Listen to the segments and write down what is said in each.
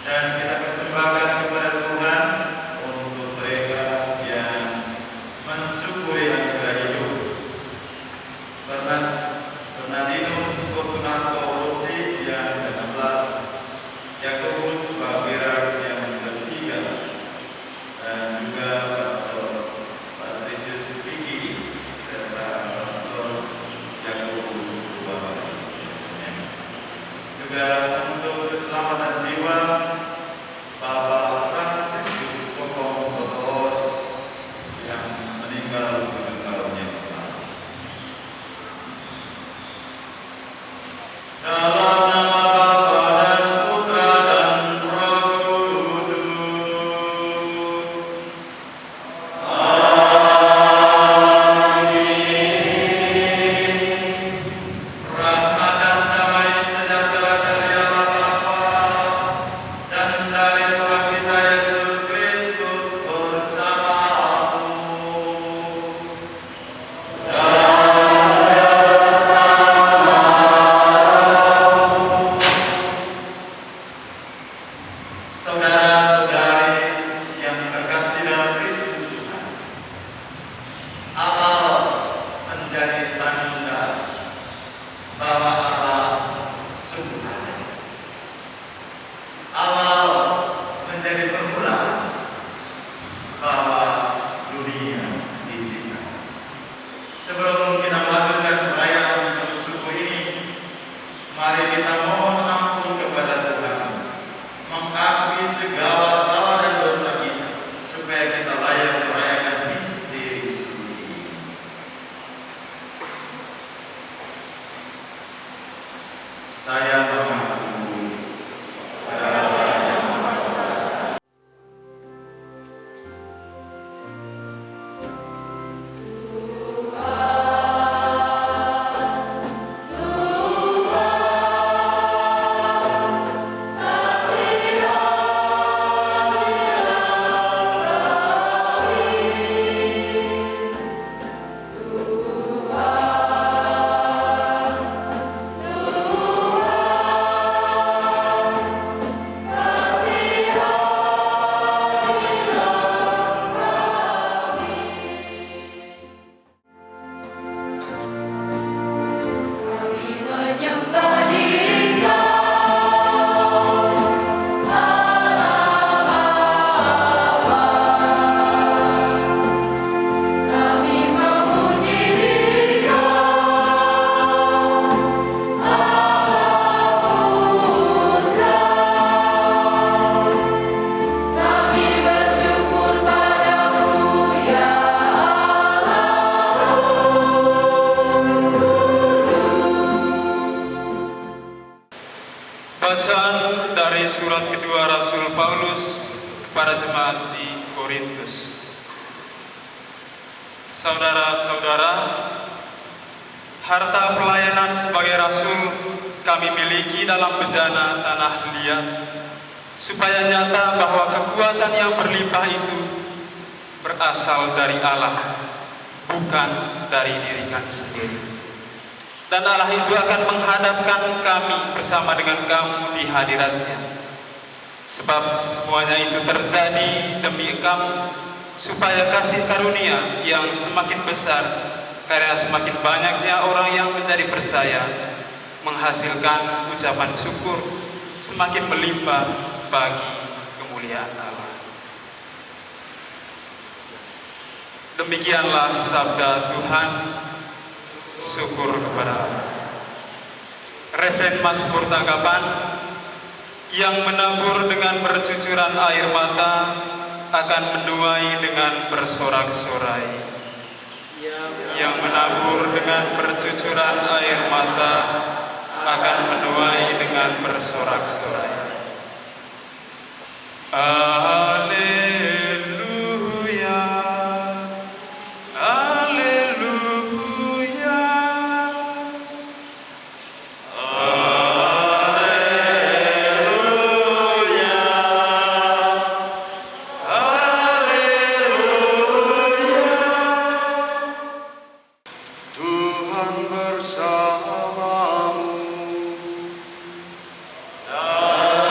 Dan kita persembahkan kepada Tuhan untuk mereka yang mensyukuri anugerah hidup. Bernardinus Fortunato Rossi yang ke-16, Yakobus Fabira yang ke-3, dan juga Pastor Patricius Pigi serta Pastor Yakobus Fabira. Juga untuk keselamatan jiwa Bapak Fransiskus Kokong Kotor yang meninggal dengan karunia Tuhan. Dalam nama Bapa dan Putra dan Roh Kudus. Amin. Rahmat dan damai sejahtera dari Allah Bapa dan dari Tuhan kita Yesus Kristus bersamamu. Saudara-saudari yang terkasih dalam Kristus Tuhan, amal menjadi tanda bahwa Allah sungguh ada. Amal menjadi permulaan bahwa dunia diciptakan. Sebelum kita melakukan perayaan Idul Subuh ini, mari kita mohon ampun kepada Tuhan, mengakui segala salah dan dosa kita, supaya kita layak merayakan misteri suci. Saya mengaku kepada Yang Maha Kuasa. Bacaan dari surat kedua Rasul Paulus kepada jemaat di Korintus. Saudara-saudara, harta pelayanan sebagai rasul kami miliki dalam bejana tanah liat, supaya nyata bahwa kekuatan yang berlimpah itu berasal dari Allah, bukan dari diri kami sendiri. Dan Allah itu akan menghadapkan kami bersama dengan kamu di hadiratnya. Sebab semuanya itu terjadi demi kamu, supaya kasih karunia yang semakin besar karena semakin banyaknya orang yang menjadi percaya menghasilkan ucapan syukur semakin melimpah bagi kemuliaan Allah. Demikianlah sabda Tuhan. Syukur kepada Allah. Refren Mazmur tanggapan, yang menabur dengan bercucuran air mata akan menuai dengan bersorak-sorai. Yang menabur dengan bercucuran air mata akan menuai dengan bersorak-sorai. Haleluya, haleluya, haleluya, haleluya. Tuhan bersamamu. Dan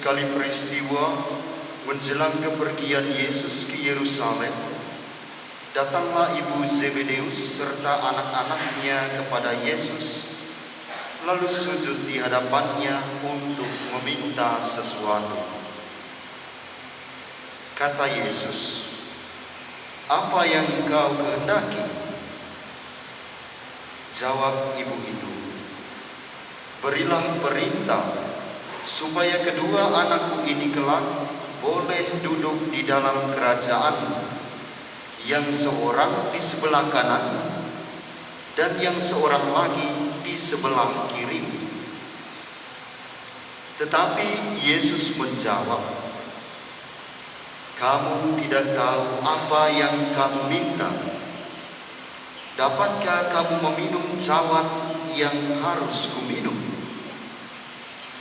sekali peristiwa menjelang kepergian Yesus ke Yerusalem, datanglah ibu Zebedeus serta anak-anaknya kepada Yesus, lalu sujud di hadapannya untuk meminta sesuatu. Kata Yesus, "Apa yang kau kehendaki?" Jawab ibu itu, "Berilah perintah supaya kedua anakku ini kelak boleh duduk di dalam kerajaan, yang seorang di sebelah kanan dan yang seorang lagi di sebelah kiri." Tetapi Yesus menjawab, "Kamu tidak tahu apa yang kamu minta. Dapatkah kamu meminum cawan yang harus kuminum?"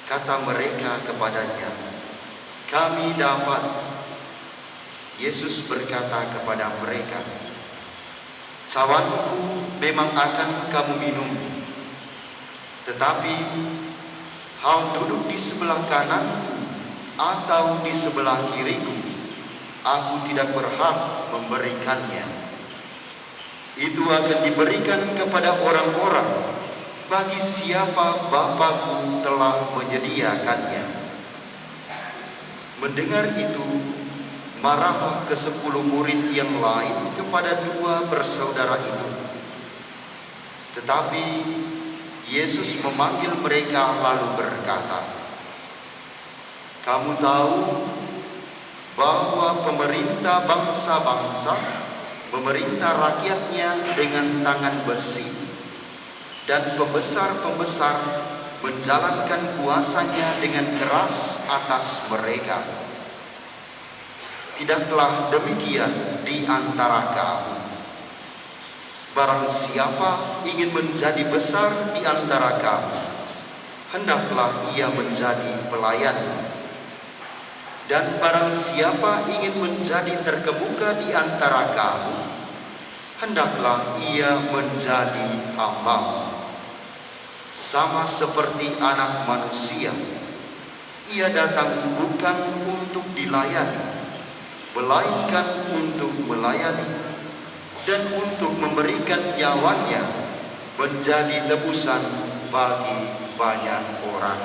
Kata mereka kepadanya, "Kami dapat." Yesus berkata kepada mereka, "Cawanku memang akan kamu minum, tetapi hal duduk di sebelah kananku atau di sebelah kiriku, Aku tidak berhak memberikannya. Itu akan diberikan kepada orang-orang bagi siapa Bapa-Ku telah menyediakannya." Mendengar itu, marahlah ke-10 murid yang lain kepada 2 bersaudara itu. Tetapi Yesus memanggil mereka lalu berkata, "Kamu tahu bahwa pemerintah bangsa-bangsa memerintah rakyatnya dengan tangan besi, dan pembesar-pembesar menjalankan kuasanya dengan keras atas mereka. Tidaklah demikian di antara kamu. Barang siapa ingin menjadi besar di antara kamu, hendaklah ia menjadi pelayan. Dan barang siapa ingin menjadi terkemuka di antara kamu, hendaklah ia menjadi hamba. Sama seperti Anak Manusia, ia datang bukan untuk dilayani, melainkan untuk melayani dan untuk memberikan nyawanya menjadi tebusan bagi banyak orang."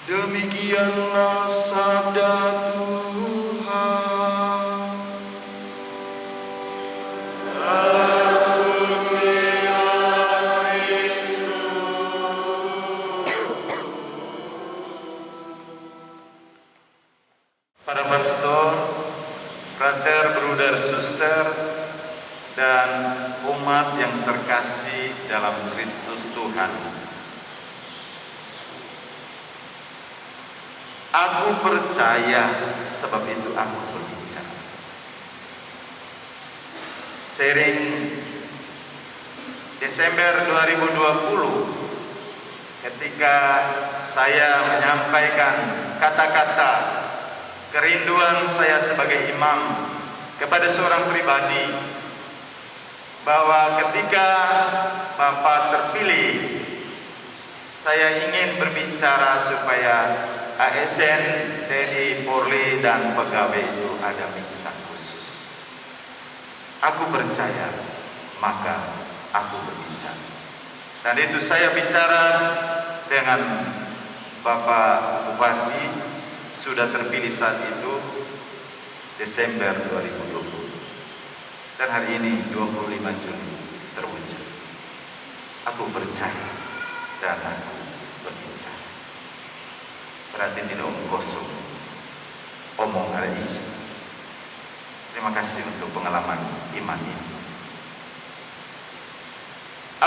Demikianlah sabda Tuhan. Para pastor, frater, bruder, suster, dan umat yang terkasih dalam Kristus Tuhan. Aku percaya, sebab itu aku berbicara. Sering Desember 2020, ketika saya menyampaikan kata-kata kerinduan saya sebagai imam kepada seorang pribadi, bahwa ketika Bapak terpilih, saya ingin berbicara supaya ASN, TNI, Polri, dan pegawai itu ada misa khusus. Aku percaya, maka aku berbicara. Dan itu saya bicara dengan Bapak Bupati, sudah terpilih saat itu Desember 2020. Dan hari ini 25 Juni terwujud. Aku percaya dan aku berbicara. Berarti tidak kosong, omong ada isi. Terima kasih untuk pengalaman iman ini.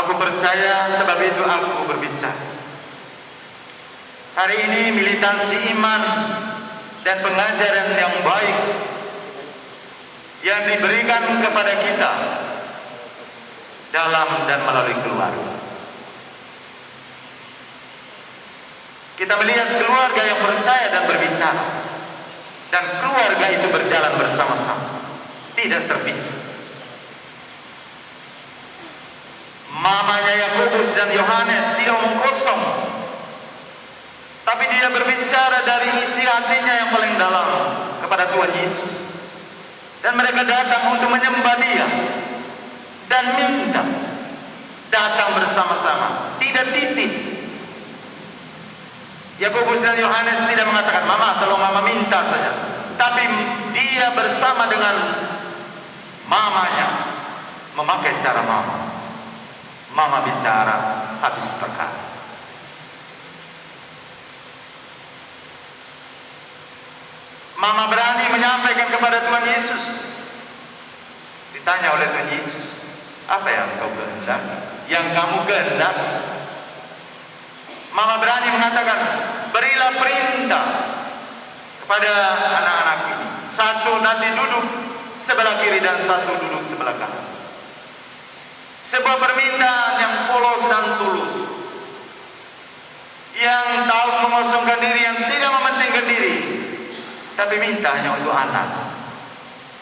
Aku percaya, sebab itu aku berbicara. Hari ini militansi iman dan pengajaran yang baik yang diberikan kepada kita dalam dan melalui keluarga. Kita melihat keluarga yang percaya dan berbicara, dan keluarga itu berjalan bersama-sama, tidak terpisah. Mamanya Yakobus dan Yohanes tidak omong kosong, tapi dia berbicara dari isi hatinya yang paling dalam kepada Tuhan Yesus. Dan mereka datang untuk menyembah Dia dan minta, datang bersama-sama, tidak titip. Yakobus dan Yohanes tidak mengatakan, "Mama, tolong mama minta saja," tapi dia bersama dengan mamanya memakai cara mama. Mama bicara, habis perkara. Mama berani menyampaikan kepada Tuhan Yesus. Ditanya oleh Tuhan Yesus, "Apa yang kau kehendaki? Yang kamu kehendaki?" Mama berani mengatakan, "Berilah perintah kepada anak-anak ini. Satu nanti duduk sebelah kiri dan satu duduk sebelah kanan." Sebuah permintaan yang polos dan tulus, yang tahu mengosongkan diri, yang tidak mementingkan diri, tapi minta hanya untuk anak.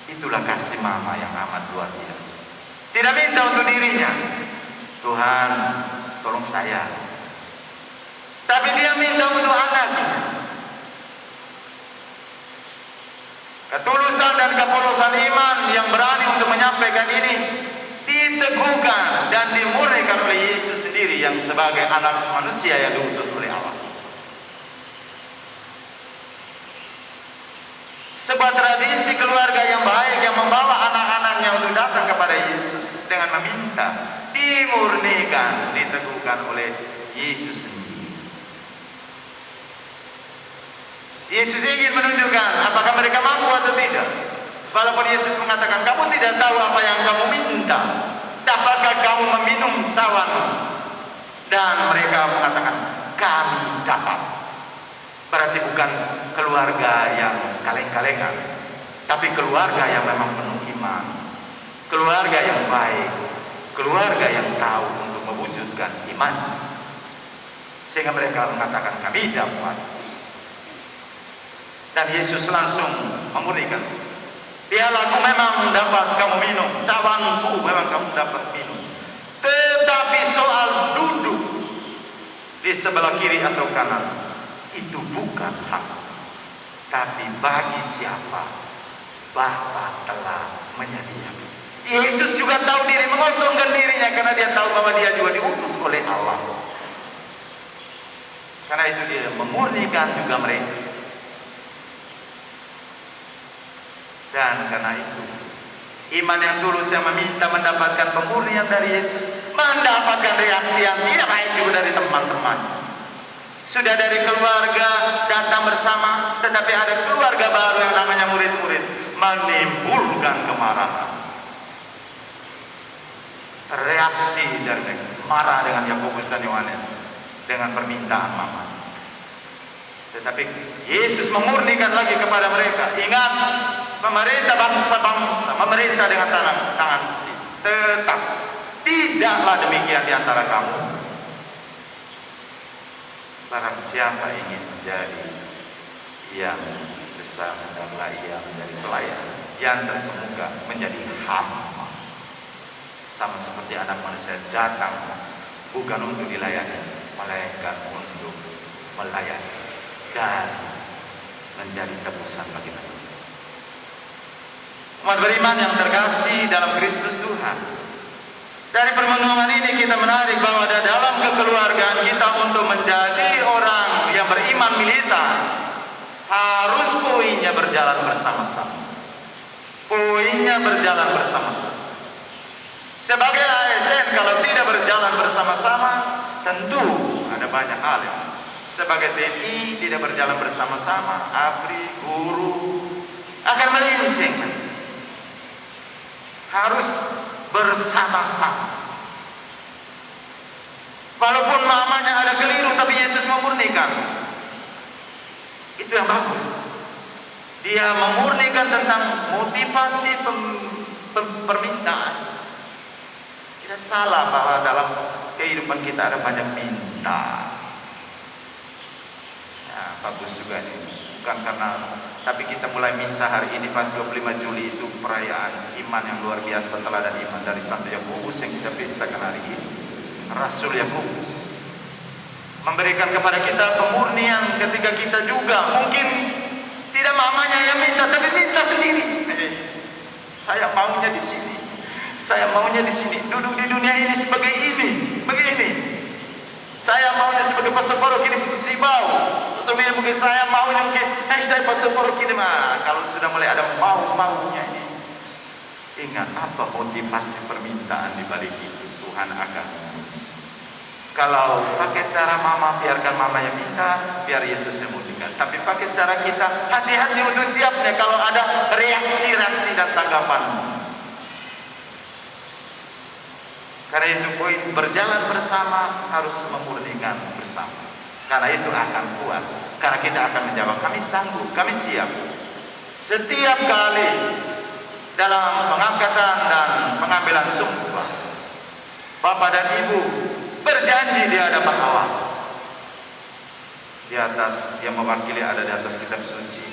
Itulah kasih mama yang amat luar biasa. Tidak minta untuk dirinya, "Tuhan, tolong saya," tapi dia minta untuk anaknya. Ketulusan dan kepolosan iman yang berani untuk menyampaikan ini diteguhkan dan dimurnikan oleh Yesus sendiri yang sebagai anak manusia yang diutus oleh Allah. Sebuah tradisi keluarga yang baik yang membawa anak-anaknya untuk datang kepada Yesus dengan meminta, dimurnikan, diteguhkan oleh Yesus sendiri. Yesus ingin menunjukkan apakah mereka mampu atau tidak. Walaupun Yesus mengatakan, "Kamu tidak tahu apa yang kamu minta, dapatkah kamu meminum cawan?" Dan mereka mengatakan, "Kami dapat." Berarti bukan keluarga yang kaleng-kalengan, tapi keluarga yang memang penuh iman, keluarga yang baik, keluarga yang tahu untuk mewujudkan iman. Sehingga mereka mengatakan, "Kami dapat." Dan Yesus langsung memurnikan, "Pialaku memang dapat kamu minum, cawanku memang kamu dapat minum, tetapi soal duduk di sebelah kiri atau kanan, itu bukan hak, tapi bagi siapa Bapa telah menyediakan." Yesus juga tahu diri, mengosongkan dirinya karena dia tahu bahwa dia juga diutus oleh Allah. Karena itu dia memurnikan juga mereka. Dan karena itu iman yang tulus yang meminta mendapatkan pemurnian dari Yesus, mendapatkan reaksi yang tidak baik juga dari teman-teman. Sudah dari keluarga datang bersama, tetapi ada keluarga baru yang namanya murid-murid, menimbulkan kemarahan. Reaksi dari mereka, marah dengan Yakobus dan Yohanes dengan permintaan mama. Tetapi Yesus memurnikan lagi kepada mereka, "Ingat, pemerintah bangsa-bangsa, memerintah dengan tangan besi. Tetap tidaklah demikian di antara kamu. Barang siapa ingin menjadi yang besar, hendaklah ia menjadi pelayan, yang terkemuka menjadi hamba." Sama seperti anak manusia datang bukan untuk dilayani, melainkan untuk melayani dan menjadi tebusan bagi mereka. Umat beriman yang terkasih dalam Kristus Tuhan, dari permenungan ini kita menarik bahwa dalam kekeluargaan kita untuk menjadi orang yang beriman militan, harus poinnya berjalan bersama-sama. Poinnya berjalan bersama-sama. Sebagai ASN kalau tidak berjalan bersama-sama, tentu ada banyak hal yang. Sebagai TNI tidak berjalan bersama-sama, ABRI, guru akan melincing. Harus bersama-sama. Walaupun mamanya ada keliru, tapi Yesus memurnikan. Itu yang bagus. Dia memurnikan tentang motivasi permintaan. Tidak salah bahwa dalam kehidupan kita ada banyak minta. Ya, bagus juga ini. Bukan karena, tapi kita mulai misa hari ini pas 25 Juli itu perayaan iman yang luar biasa, teladan iman dari Santo Yakobus yang kita pestakan hari ini. Rasul Yakobus. memberikan kepada kita pemurnian ketika kita juga mungkin tidak mamanya yang minta, tapi minta sendiri. Saya maunya di sini, saya maunya di sini, duduk di dunia ini sebagai ini, begini. Saya maunya sebagai pastor parok ini putus sibau. Mungkin saya maunya mungkin, saya pastor parok ini mah. Kalau sudah mulai ada maunya ini, ingat apa motivasi permintaan di balik itu, Tuhan akan. Kalau pakai cara mama, biarkan mama yang minta, biar Yesus yang memberikan. Tapi pakai cara kita, hati-hati untuk siapnya kalau ada reaksi-reaksi dan tanggapan. Karena itu poin berjalan bersama harus memurnikan bersama. Karena itu akan kuat. Karena kita akan menjawab, kami sanggup, kami siap. Setiap kali dalam pengangkatan dan pengambilan sumpah, Bapak dan Ibu berjanji di hadapan Allah. Di atas, yang mewakili ada di atas kitab suci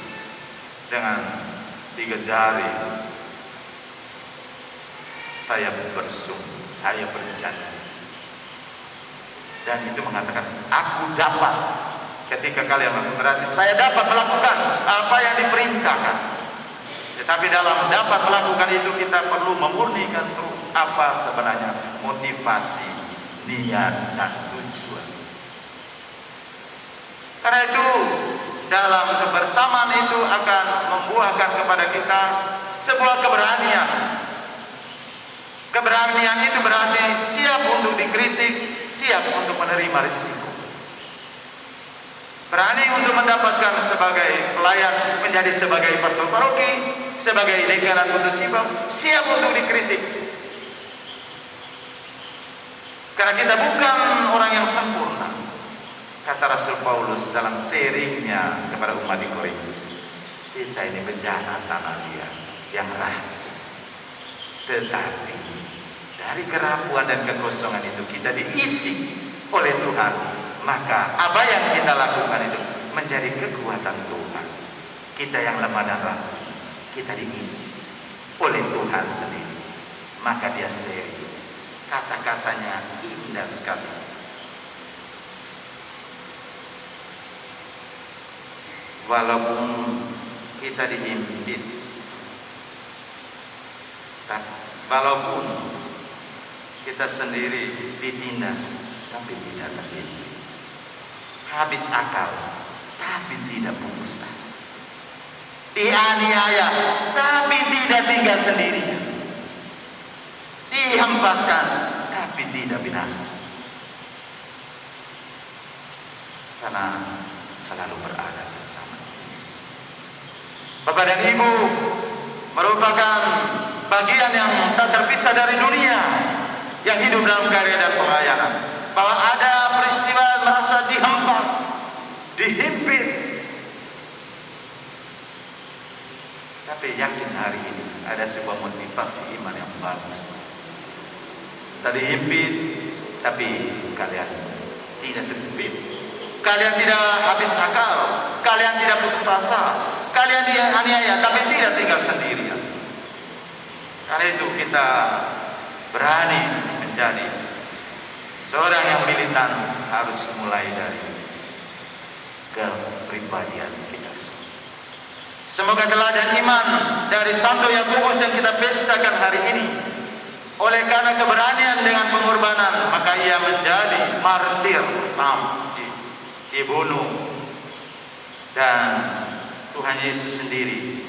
dengan 3 jari. Saya bersumpah, saya berjanji. Dan itu mengatakan, aku dapat. Ketika kalian berarti saya dapat melakukan apa yang diperintahkan. Tetapi dalam dapat melakukan itu kita perlu memurnikan terus apa sebenarnya motivasi, niat dan tujuan. Karena itu dalam kebersamaan itu akan membuahkan kepada kita sebuah keberanian. Keberanian itu berarti siap untuk dikritik, siap untuk menerima risiko. Berani untuk mendapatkan sebagai pelayan, menjadi sebagai pastor paroki, sebagai dekan putus sibau, siap untuk dikritik. Karena kita bukan orang yang sempurna. Kata Rasul Paulus dalam sharingnya kepada umat di Korintus, kita ini bejana tanah liat yang rapuh. Tetapi dari kerapuan dan kekosongan itu kita diisi oleh Tuhan. Maka apa yang kita lakukan itu menjadi kekuatan Tuhan. Kita yang lemah dan rapuh, kita diisi oleh Tuhan sendiri. Maka dia sharing. Kata-katanya indah sekali. Walaupun kita dihimpit, walaupun kita sendiri ditindas, tapi tidak terhimpit. Habis akal, tapi tidak putus asa. Dianiaya, tapi tidak tinggal sendirian. Dihempaskan, tapi tidak binasa. Karena selalu berada bersama Yesus. Bapak dan Ibu merupakan bagian yang tak terpisah dari dunia yang hidup dalam karya dan pelayanan. Bahwa ada peristiwa merasa dihempas, dihimpit. Tapi yakin hari ini ada sebuah motivasi iman yang bagus. Tadi himpit, tapi kalian tidak terjepit. Kalian tidak habis akal, kalian tidak putus asa, kalian dianiaya, tapi tidak tinggal sendirian. Karena itu kita berani menjadi seorang yang militan harus mulai dari kepribadian kita. Semoga teladan iman dari Santo Yakobus yang kita pestakan hari ini, oleh karena keberanian dengan pengorbanan, maka ia menjadi martir, dibunuh, dan Tuhan Yesus sendiri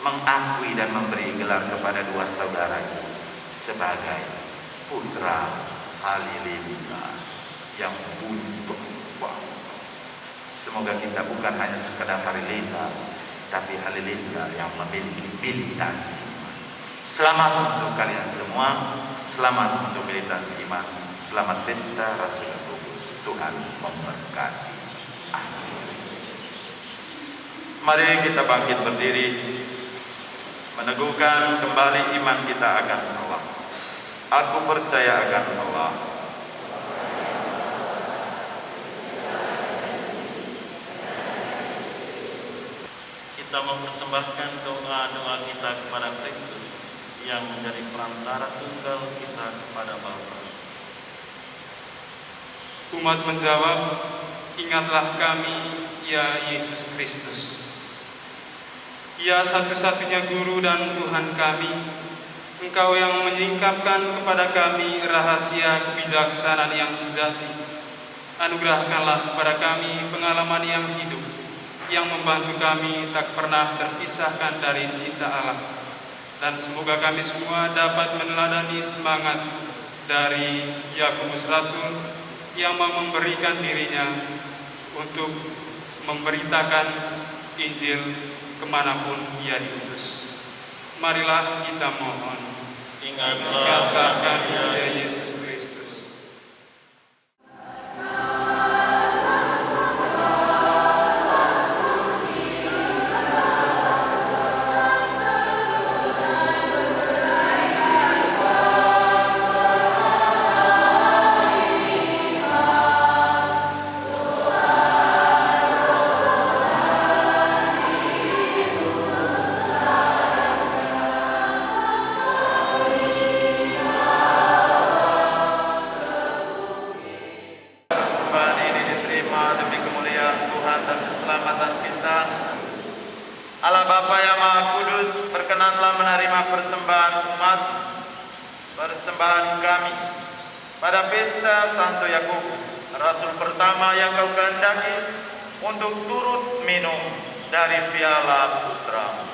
mengakui dan memberi gelar kepada 2 saudaranya sebagai putra halilintar yang buntung. Semoga kita bukan hanya sekadar halilintar, tapi halilintar yang memiliki militansi. Selamat untuk kalian semua, selamat untuk militansi iman, selamat pesta Rasul Yakobus. Tuhan memberkati. Amin. Mari kita bangkit berdiri, meneguhkan kembali iman kita akan Allah. Aku percaya akan Allah. Kita mempersembahkan doa-doa kita kepada Kristus yang menjadi perantara tunggal kita kepada Bapa. Umat menjawab, "Ingatlah kami, ya Yesus Kristus. Ya satu-satunya Guru dan Tuhan kami, Engkau yang menyingkapkan kepada kami rahasia kebijaksanaan yang sejati. Anugerahkanlah kepada kami pengalaman yang hidup, yang membantu kami tak pernah terpisahkan dari cinta Allah. Dan semoga kami semua dapat meneladani semangat dari Yakobus Rasul yang mau memberikan dirinya untuk memberitakan Injil kemanapun ia diutus. Marilah kita mohon, ingatlah kami, ya Yesus Kristus. Allah Bapa yang Maha Kudus, berkenanlah menerima persembahan umat, persembahan kami pada pesta Santo Yakobus, Rasul pertama yang Kau kehendaki untuk turut minum dari piala Putra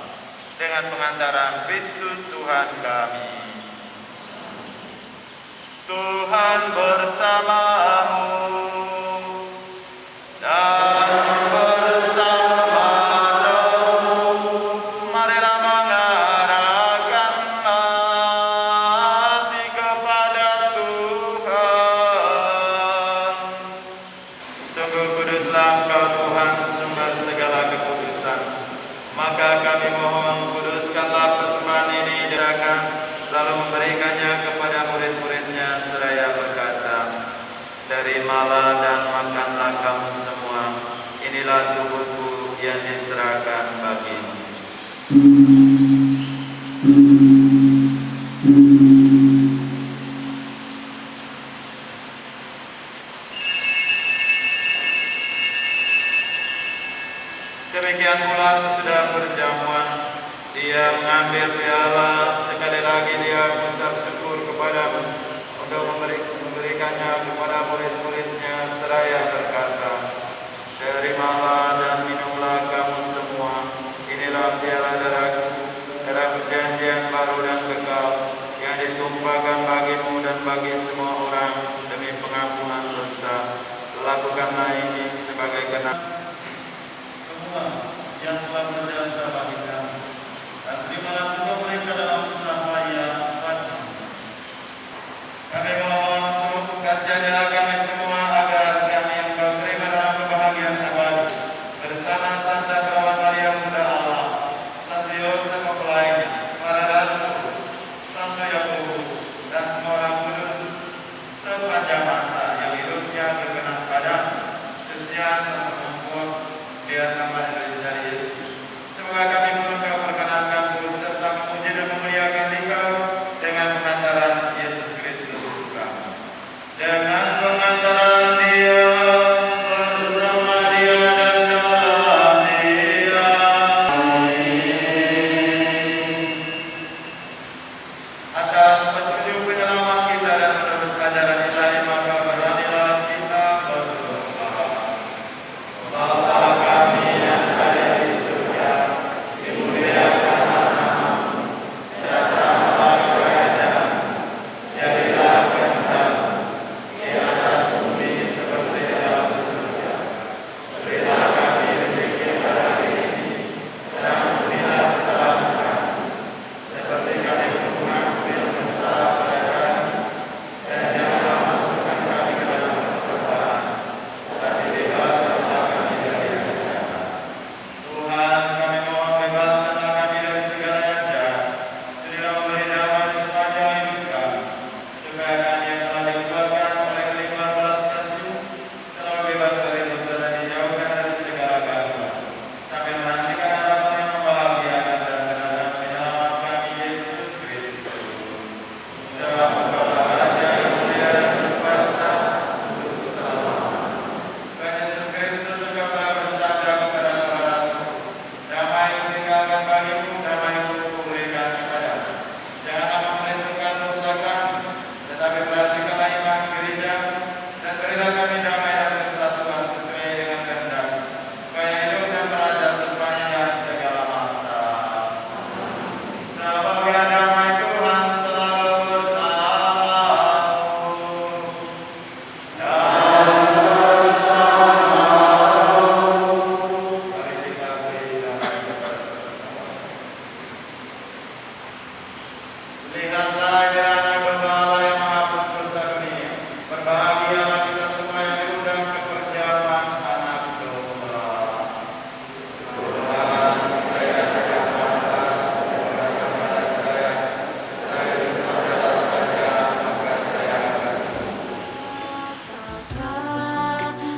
dengan pengantaran Kristus Tuhan kami. Tuhan bersamamu dan maka kami mohon, kuduskanlah persembahan ini diadakan, lalu memberikannya kepada murid-muridnya seraya berkata, "Terimalah dan makanlah kamu semua, inilah tubuhku yang diserahkan bagimu." Demikian pula sesudah berjamuan, dia mengambil piala, sekali lagi dia mengucap syukur kepadamu untuk memberikannya kepada murid-muridnya seraya berkata, "Terimalah dan minumlah kamu semua, inilah piala darahku, darah perjanjian baru dan kekal, yang ditumpahkan bagimu dan bagi semua orang demi pengampunan dosa. Lakukanlah ini sebagai kenang yang telah berjasa bagi kami, dan terimalah juga mereka dalam cahaya wajah."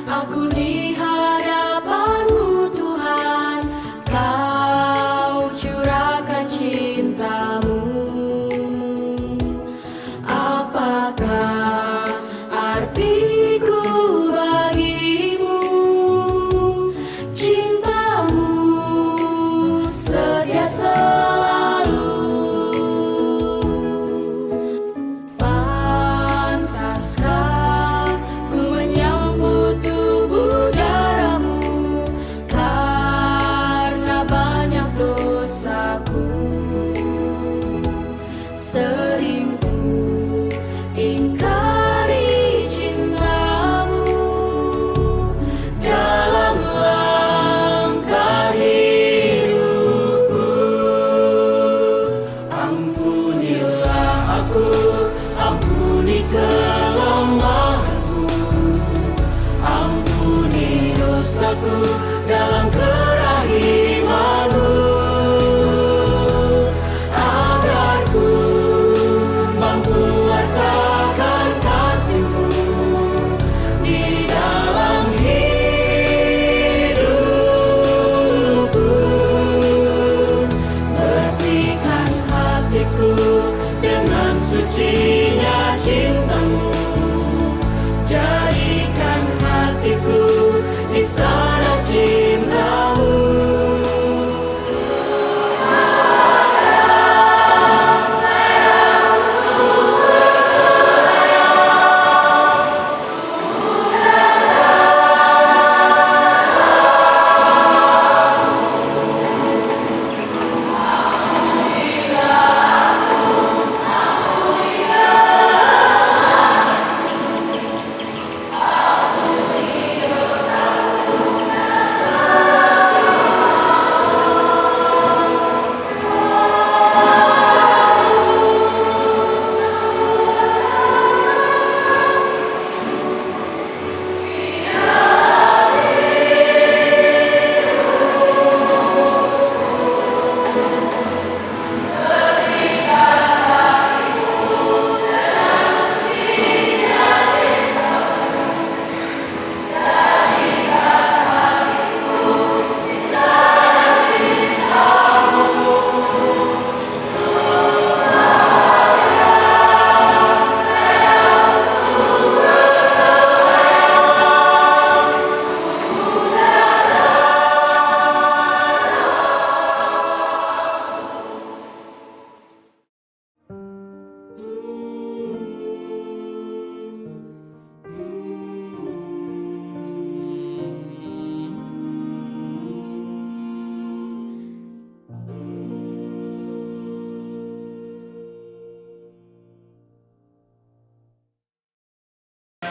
Aku di hadapan-Mu Tuhan, Kau curahkan cinta-Mu. Apakah artiku bagimu? Cinta-Mu setia selalu. Pantaskah ku menyambut tubuh darah-Mu karena banyak dosaku. Sering ku ingkari cinta-Mu dalam langkah hidupku. Ampunilah aku, ampuni kelemahanku, ampuni dosaku dalam kerahiman-Mu, agar ku mampu wartakan kasih-Mu di dalam hidupku. Bersihkan hatiku dengan sucinya cinta-Mu, jadikan hatiku istana cinta-Mu.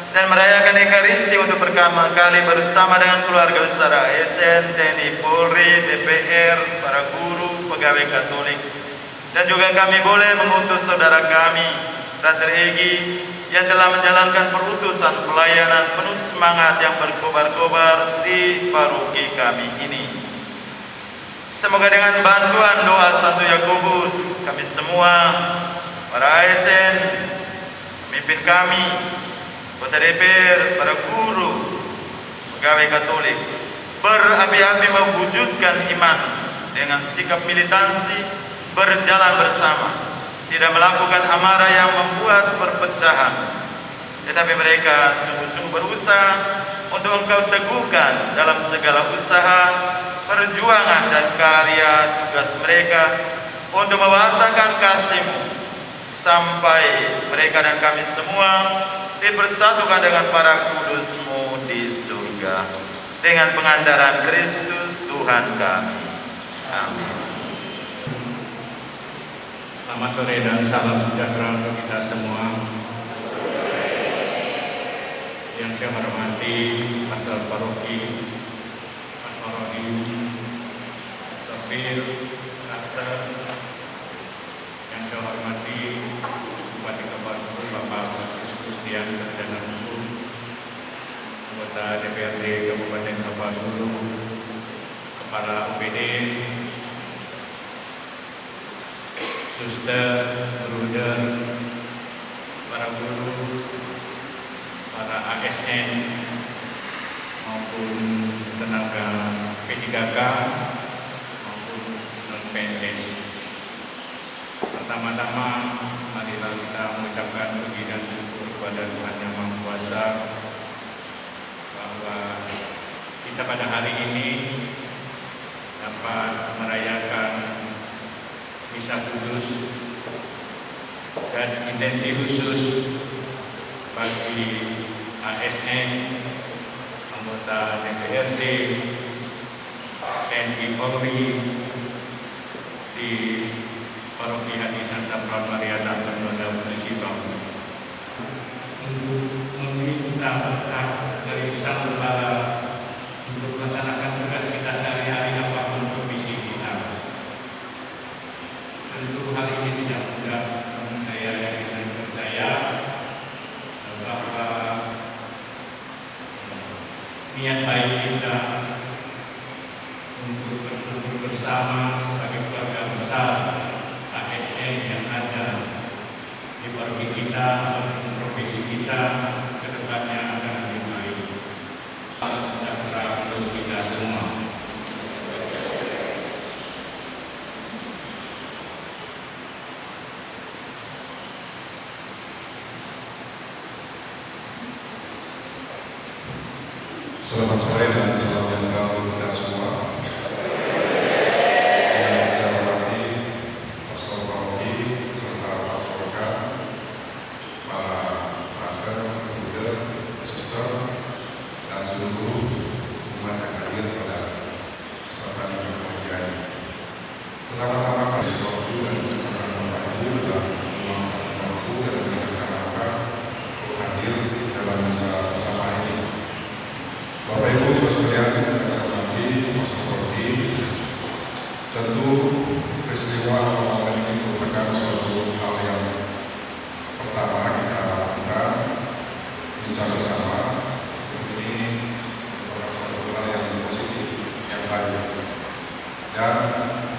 Dan merayakan Ekaristi untuk pertama kali bersama dengan keluarga besar ASN, TNI, Polri, DPR, para guru, pegawai Katolik. Dan juga kami boleh mengutus saudara kami, Frater Egi, yang telah menjalankan perutusan pelayanan penuh semangat yang berkobar-kobar di paroki kami ini. Semoga dengan bantuan doa Santo Yakobus, kami semua, para ASN, pemimpin kami, anggota DPR, para guru, pegawai Katolik, berapi-api mewujudkan iman dengan sikap militansi, berjalan bersama, tidak melakukan amarah yang membuat perpecahan, tetapi mereka sungguh-sungguh berusaha untuk Engkau teguhkan dalam segala usaha, perjuangan dan karya tugas mereka untuk mewartakan kasih-Mu sampai mereka dan kami semua dipersatukan dengan para kudus-Mu di surga dengan pengantaran Kristus Tuhan kami. Amin. Selamat sore dan salam sejahtera untuk kita semua. Yang saya hormati Pastor Paroki, Mas Maroni, Topil, Pastor. Yang saya hormati Bupati Kabupaten Bapak Kristian Sarjana Hukum, anggota DPRD Kabupaten Kabupaten, kepala UPD, suster, bruder, para guru, para ASN, maupun tenaga P3K maupun non-PNS. Pertama-tama marilah kita mengucapkan puji dan syukur kepada Tuhan Yang Maha Kuasa bahwa kita pada hari ini dapat merayakan Misa Kudus dan intensi khusus bagi ASN, anggota DPRD, TNI Polri di Paroki Hati Santa Pramariana Pendoda Municipal untuk meminta berkat dari Sang Gembala untuk melaksanakan tugas kita sehari-hari apapun kondisi kita. Tentu hal ini tidak mudah, namun saya yakin dan percaya bahwa niat baik kita untuk berkumpul bersama sebagai keluarga besar ASN yang ada di paroki kita maupun provinsi kita ke depannya akan lebih baik. Salam sejahtera untuk kita semua. Selamat sore dan salam sejahtera untuk kita semua. Yang saya hormati Pastor Paroki serta Pastor Rekan, para frater, bruder, suster, dan seluruh umat yang hadir pada kesempatan yang berbahagia ini. Pertama-tama kasih waktu dan kesempatan Bapak Ibu dalam meluangkan waktu dan mendengarkan apa untuk hadir dalam misa bersama ini. Bapak Ibu saudara sekalian yang saya hormati, Pastor Paroki, tentu peristiwa momen ini merupakan suatu hal yang pertama kita lakukan bisa bersama. Ini merupakan suatu hal yang positif, yang baik. Dan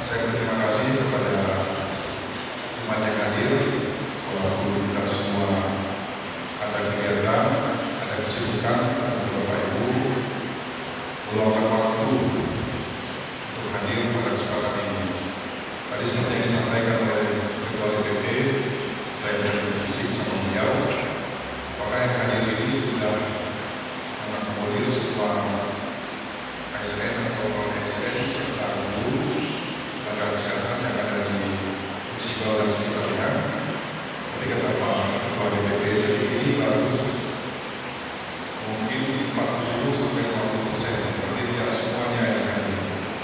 saya berterima kasih kepada umat yang hadir, walaupun kita semua ada kegiatan, ada kesibukan, Bapak Ibu meluangkan waktu untuk hadir pada kesempatan ini. Tadi seperti yang disampaikan oleh Ketua DPP, saya berdiskusi sama beliau, maka yang hadir ini sudah mengakomodir sebuah ASN atau non-ASN serta guru, tenaga kesehatan yang ada di Municipal dan sekitarnya. Tadi kata Pak Ketua DPP, jadi ini bagus mungkin 40 sampai 50%, berarti tidak semuanya yang hadir.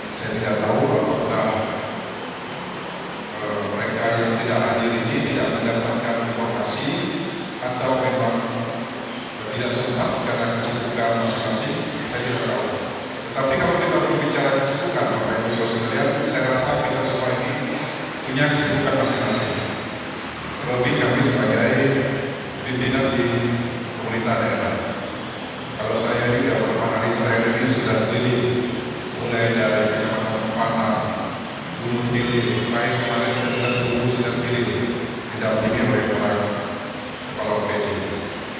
Saya tidak tahu apakah mereka yang tidak hadir ini tidak mendapatkan informasi atau memang tidak sempat karena kesibukan masing-masing, saya tidak tahu. Tetapi kalau kita berbicara kesibukan, Bapak Ibu saudara sekalian, saya rasa kita semua ini punya kesibukan masing-masing. Terlebih kami sebagai pimpinan di pemerintah daerah. Kalau saya ini beberapa hari terakhir ini sudah keliling, mulai dari Kecamatan Pana, Gunung Kili, terakhir kemarin kita sedang keliling, didampingi oleh para kepala OPD.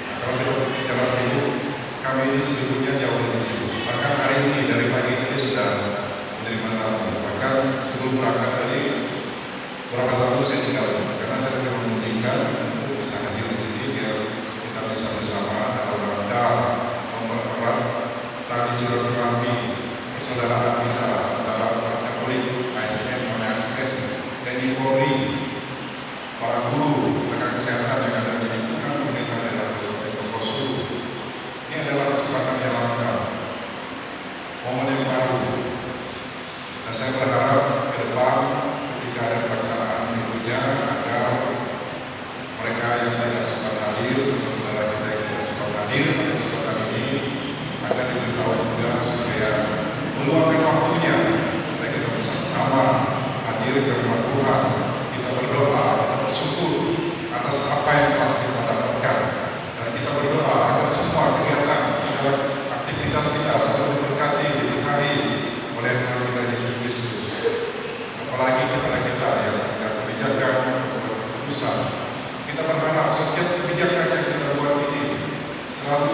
Nah, kalau kita bicara sibuk, kami ini sibuknya jauh lebih sibuk. Bahkan hari ini dari pagi ini sudah menerima tamu. Bahkan sebelum berangkat tadi, beberapa tamu saya tinggal karena saya sudah memungkinkan untuk bisa hadir di sini biar kita bisa bersama dalam rangka mempererat tali silaturahmi persaudaraan kita antara umat Katolik, ASN, non-ASN, TNI Polri, para guru, tenaga kesehatan yang ada di lingkungan pemerintah daerah Kabupaten Poso. Ini adalah kesempatan yang langka, momen yang baru. Dan saya berharap ke depan ketika ada pelaksanaan berikutnya agar mereka yang tidak sempat hadir, saudara kita yang tidak sempat hadir pada kesempatan ini agar diberitahu juga supaya meluangkan waktunya supaya kita bersama-sama hadir ke rumah Tuhan, kita berdoa, kita bersyukur atas apa yang telah kita dapatkan, dan kita berdoa agar semua kegiatan, segala aktivitas kita selalu diberkahi oleh Tuhan kita Yesus Kristus. Apalagi kepada kita yang punya kebijakan, keputusan, kita berharap setiap kebijakan yang kita buat ini selalu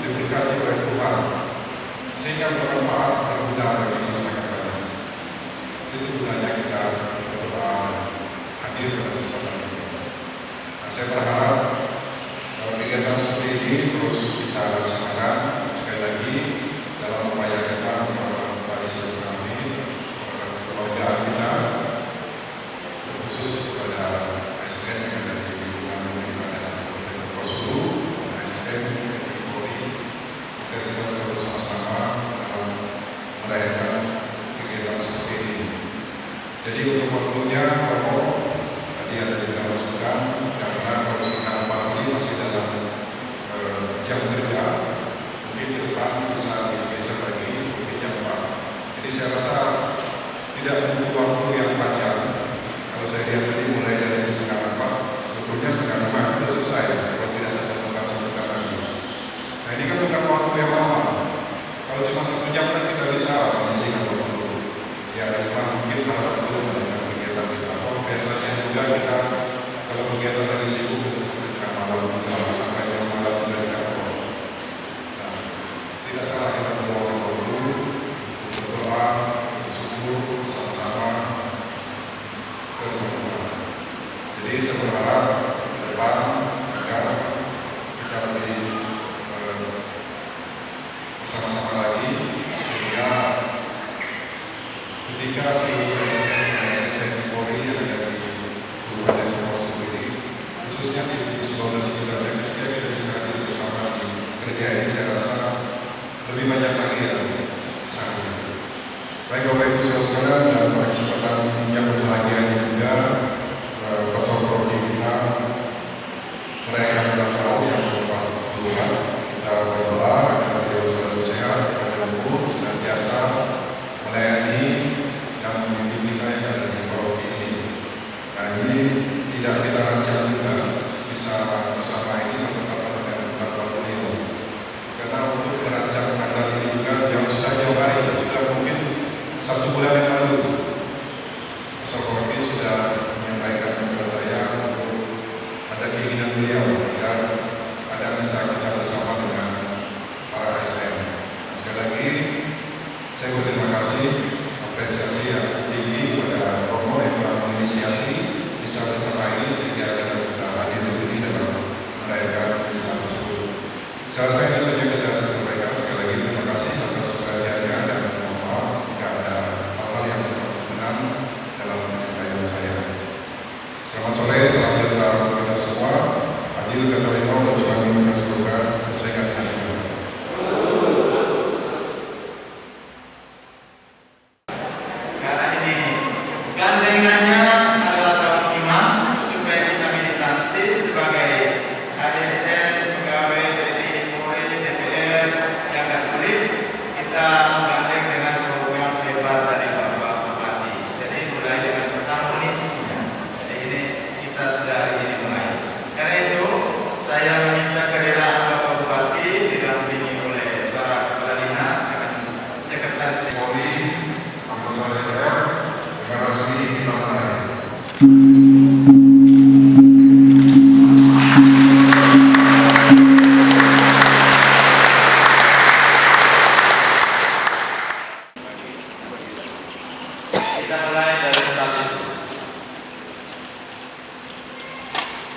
diberkati oleh Tuhan. sehingga bermanfaat berguna bagi masyarakat banyak. Itu gunanya kita berdoa hadir pada kesempatan ini. Nah, saya berharap kegiatan seperti ini terus kita laksanakan sekali lagi dalam upaya kita membangun tali silaturahmi, membangun kekeluargaan kita, khusus kepada ASN yang ada di lingkungan pemerintah dan Kabupaten Kosulu, ASN TNI Polri, agar kita selalu sama-sama dalam merayakan kegiatan seperti ini. Jadi untuk waktunya, tadi ada juga masukan karena kalau sekarang pagi masih dalam jam kerja, mungkin ke depan bisa digeser lagi di jam 4. Jadi saya rasa tidak butuh waktu yang panjang. Kalau saya lihat tadi mulai dari setengah 4, sebetulnya setengah 5 sudah selesai kalau tidak ada sambutan lagi. Nah ini kan bukan waktu yang lama. Kalau cuma 1 jam kan kita bisa mengisi kalau perlu. Ya memang mungkin harap dulu dengan kegiatan kita. Atau biasanya juga kita kalau kegiatan lagi sibuk kita sampai tengah malam, sampai jam malam juga di kantor. Nah, tidak salah kita berdoa dulu, berdoa, bersyukur sama-sama ke Tuhan. Jadi saya berharap ke depan agar kita lebih bersama-sama lagi sehingga ketika seluruh ASN TNI Polri yang ada di Kabupaten Kosulu ini, khususnya di Sulawesi Selatan, ketika kita bisa hadir bersama di kerja ini, saya rasa lebih banyak lagi yang sangat. Baik Bapak Ibu Saudara dan pada kesempatan yang berbahagia ini juga Pastor kita merayakan ulang tahun yang ke-40, kita berdoa agar beliau selalu sehat, agar umur senantiasa melayani dan memimpin kita yang ada di paroki ini. Nah ini tidak kita rancang juga bisa bersama ini bertepatan dengan ulang tahun beliau. Karena untuk merancang tanggal ini juga yang sudah jauh hari, sudah mungkin 1 bulan yang lalu, Pastor Rocky sudah menyampaikan kepada saya untuk ada keinginan beliau agar ada bisa kita bersama dengan para ASN. Sekali lagi saya berterima kasih, apresiasi yang tinggi kepada Romo yang telah menginisiasi misa bersama ini sehingga kita bisa hadir di sini dalam merayakan misa tersebut. Saya rasa ini saja bisa saya sampaikan. Sekali lagi terima kasih atas perhatiannya dan mohon maaf jika ada hal-hal yang berkenan dalam penyampaian saya. Selamat sore, salam sejahtera untuk kita semua. Adil kata Rimau dan Tuhan kita semoga kesehatan. Karena ini gandengannya adalah tahun iman supaya kita meditasi sebagai ASN, pegawai TNI Polri, DPR yang Katolik, kita menggandeng dengan program hebat dari Bapak Bupati. Jadi mulai dengan harmonisnya. Jadi ini kita sudah ini mulai. Karena itu saya meminta kerelaan Bapak Bupati didampingi oleh para kepala dinas dengan sekretaris Polri, anggota DPR, dengan resmi kita mulai. Kita mulai dari salib.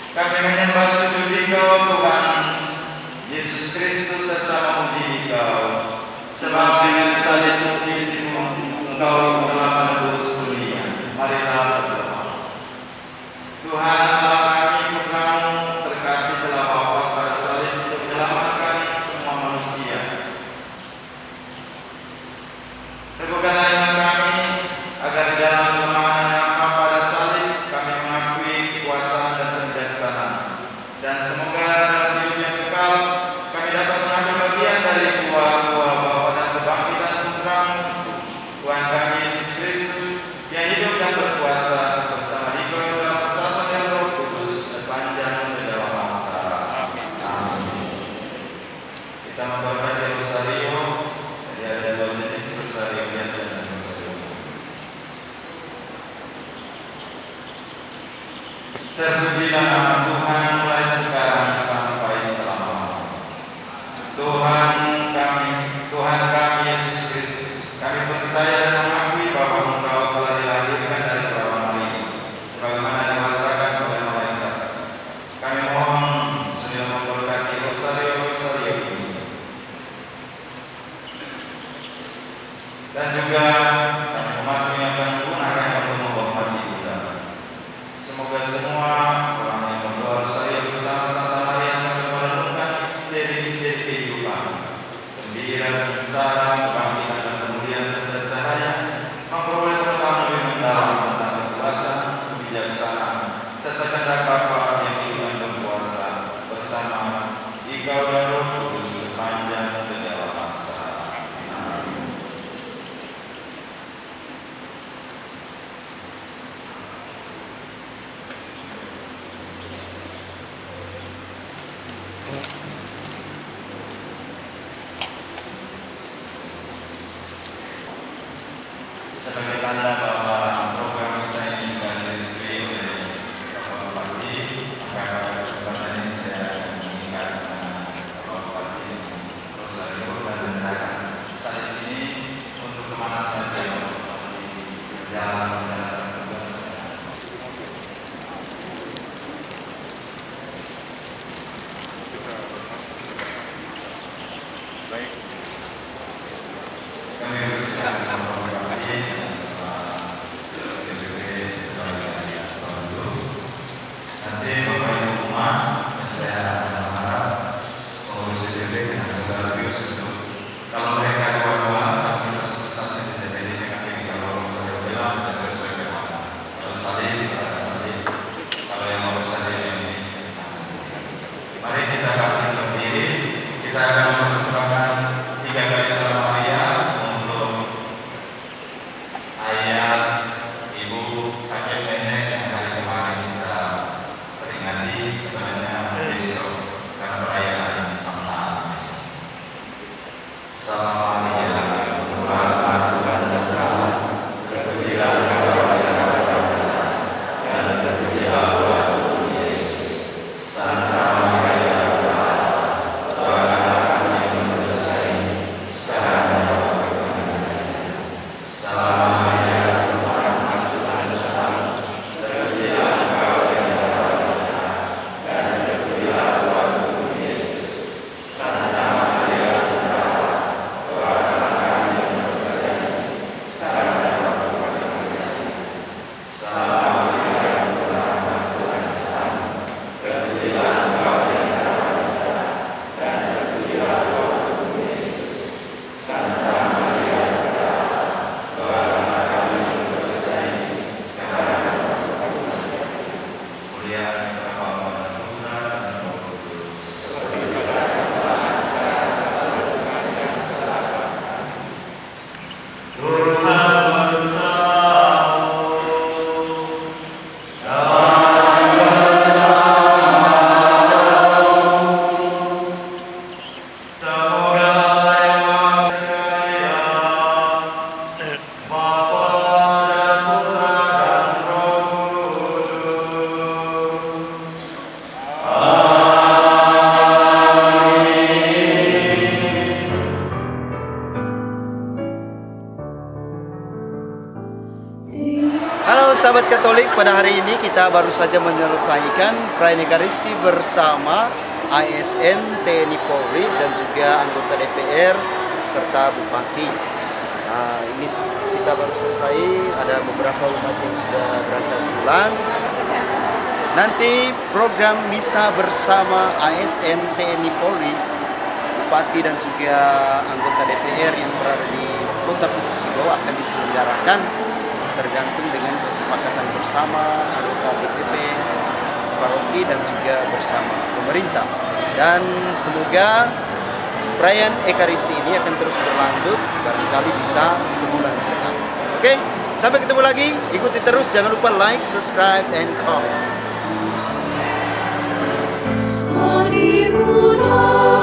Kami menyembah sujud Engkau Tuhan Yesus Kristus serta memuji Engkau, sebab dengan salibmu Engkau telah menebus dunia. Marilah berdoa. Tuhan Allah kami, Putra-Mu terkasih telah wafat pada salib untuk menyelamatkan semua manusia. Teguhkanlah iman kami agar di dalam kelemahan yang hampa pada salib kami mengakui kekuasaan dan kebijaksanaan, dan semoga dalam hidup yang kekal kami dapat mengambil bagian dari buah-buah Bapa dan kebangkitan Putra-Mu, Tuhan kami Yesus Kristus, yang hidup dan berkuasa bersama Engkau dalam persatuan yang Roh Kudus sepanjang segala masa. Amin. Kita membaca Rosario. Jadi ada 2 jenis Rosario biasa dan Rosario. Terpujilah nama Tuhan mulai sekarang sampai selama-lamanya. Tuhan kami Yesus dan juga kami umat yang akan menggunakan untuk menghormati kita. Semoga semua orang yang berdoa saya bersama Santa Maria sampai merenungkan misteri-misteri kehidupan, gembira, sengsara, kebangkitan dan kemuliaan serta cahaya, memperoleh pengetahuan lebih mendalam tentang kekuasaan, kebijaksanaan, serta kehendak Bapa yang hidup dan berkuasa bersama Dikau dan Roh Kudus sepanjang segala masa. Amin. Sebagai tanda bahwa program saya ini juga direstui oleh Bapak Bupati, maka pada kesempatan ini saya akan mengingat Bapak Bupati Rosario dan mendengarkan saat ini untuk kemana saja Bapak Bupati berjalan dalam tugasnya. Kami bersama Bapak Bupati nanti Bapak Ibu rumah dan saya akan harap pengurus DPP dengan saudara Pius untuk kalau mereka dua-dua tapi kita satu-satu DPP ini kami kalau saya bilang dan sesuai dengan kalau salib kalau yang mau salib ini mari kita bangkit berdiri, kita akan mempersembahkan 3 kali salam Maria untuk ayah, ibu, kakek, nenek yang hari kemarin kita peringati sebenarnya besok karena perayaan Santa Agnes. Salam Maria, Tuhan Tuhan segala, terpujilah Engkau di antara wanita, dan terpujilah Tuhan Yesus. Santa Maria, doakan kami yang berdosa ini, sekarang dan waktu kami mati. Salam Maria, Tuhan Tuhan segala, terpujilah Engkau di antara wanita, dan terpujilah Tuhan Yesus. Santa Maria, doakan kami yang berdosa ini, sekarang dan waktu kami mati. Salam Maria, Tuhan Tuhan segala, terpujilah Engkau di antara wanita, dan terpujilah Tuhan Yesus. Santa Maria, doakan kami yang berdosa ini, sekarang dan waktu kami mati. Mulia Bapa dan Putra dan Roh Kudus, seperti pada permulaan, sekarang, selalu, dan selamanya. Tuhan bersamamu. Semoga yang Maha Sekaya, Bapa dan Putra dan Roh Kudus. Halo sahabat Katolik, pada hari ini kita baru saja menyelesaikan perayaan Ekaristi bersama ASN, TNI Polri dan juga anggota DPR serta Bupati. Nah, ini kita baru selesai, ada beberapa umat yang sudah berangkat pulang. Nanti program misa bersama ASN, TNI Polri, Bupati dan juga anggota DPR yang berada di Kota Putusilo akan diselenggarakan tergantung dengan kesepakatan bersama anggota DPP, paroki dan juga bersama pemerintah. Dan semoga perayaan Ekaristi ini akan terus berlanjut, barangkali bisa sebulan sekali. Oke, sampai ketemu lagi. Ikuti terus, jangan lupa like, subscribe, and comment. Hari Muda.